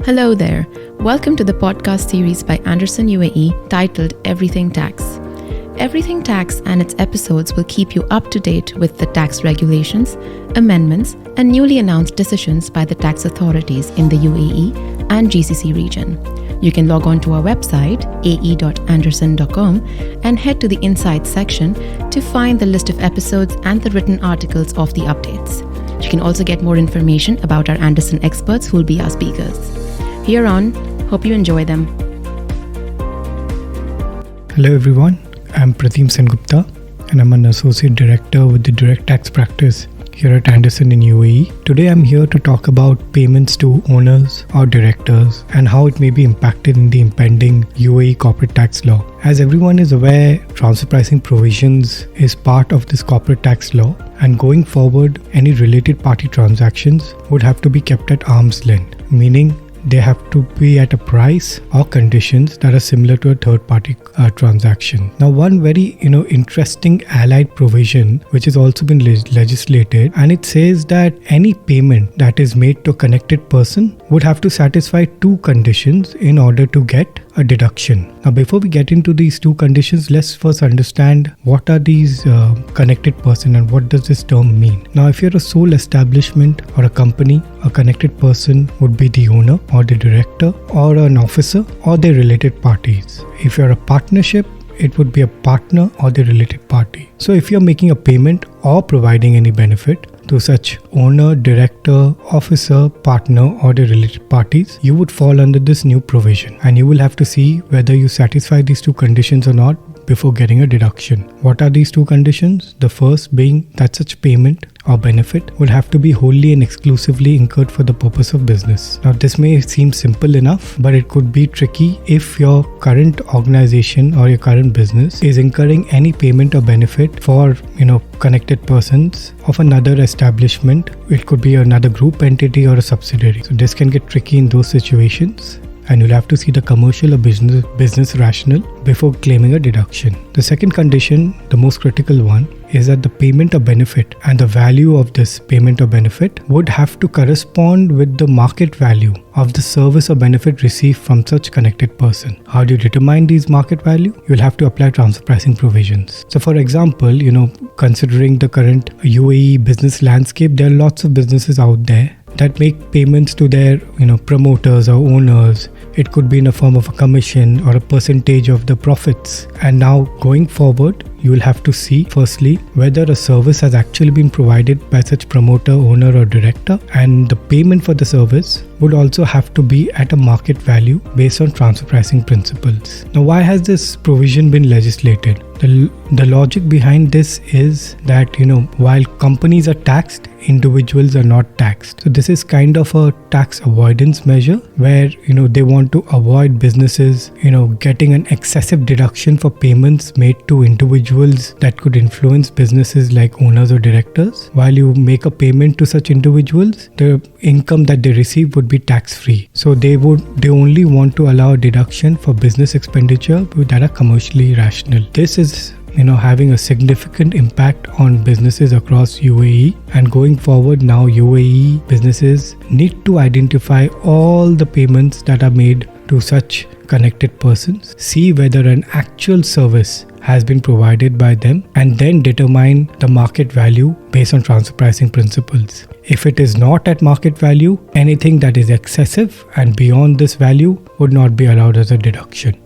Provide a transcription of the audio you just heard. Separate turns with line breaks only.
Hello there. Welcome to the podcast series by Andersen UAE titled Everything Tax. Everything Tax and its episodes will keep you up to date with the tax regulations, amendments, and newly announced decisions by the tax authorities in the UAE and GCC region. You can log on to our website, ae.andersen.com, and head to the Insights section to find the list of episodes and the written articles of the updates. You can also get more information about our Andersen experts who will be our speakers. Here on, hope you enjoy them.
Hello everyone, I'm Prateem Sengupta and I'm an Associate Director with the Direct Tax Practice here at Andersen in UAE. Today I'm here to talk about payments to owners or directors and how it may be impacted in the impending UAE corporate tax law. As everyone is aware, transfer pricing provisions is part of this corporate tax law, and going forward, any related party transactions would have to be kept at arm's length, meaning they have to be at a price or conditions that are similar to a third-party transaction. Now, one very interesting allied provision which has also been legislated, and it says that any payment that is made to a connected person would have to satisfy two conditions in order to get a deduction. Now, before we get into these two conditions, let's first understand what are these connected person and what does this term mean. Now, if you're a sole establishment or a company, a connected person would be the owner or the director or an officer or their related parties. If you're a partnership, it would be a partner or the related party. So if you're making a payment or providing any benefit to such owner, director, officer, partner or the related parties, you would fall under this new provision, and you will have to see whether you satisfy these two conditions or not before getting a deduction. What are these two conditions? The first being that such payment or benefit would have to be wholly and exclusively incurred for the purpose of business. Now, this may seem simple enough, but it could be tricky if your current organization or your current business is incurring any payment or benefit for, connected persons of another establishment. It could be another group entity or a subsidiary. So this can get tricky in those situations, and you'll have to see the commercial or business rationale before claiming a deduction. The second condition, the most critical one, is that the payment or benefit and the value of this payment or benefit would have to correspond with the market value of the service or benefit received from such connected person. How do you determine these market value? You'll have to apply transfer pricing provisions. So for example, considering the current UAE business landscape, there are lots of businesses out there that make payments to their promoters or owners. It could be in a form of a commission or a percentage of the profits. And now going forward, you will have to see firstly whether a service has actually been provided by such promoter, owner or director, and the payment for the service would also have to be at a market value based on transfer pricing principles. Now, why has this provision been legislated? The logic behind this is that while companies are taxed, individuals are not taxed. So this is kind of a tax avoidance measure where they want to avoid businesses getting an excessive deduction for payments made to individuals that could influence businesses like owners or directors. While you make a payment to such individuals, the income that they receive would be tax free. So they only want to allow a deduction for business expenditure that are commercially rational. This is having a significant impact on businesses across UAE, and going forward now UAE businesses need to identify all the payments that are made to such connected persons, see whether an actual service has been provided by them, and then determine the market value based on transfer pricing principles. If it is not at market value, anything that is excessive and beyond this value would not be allowed as a deduction.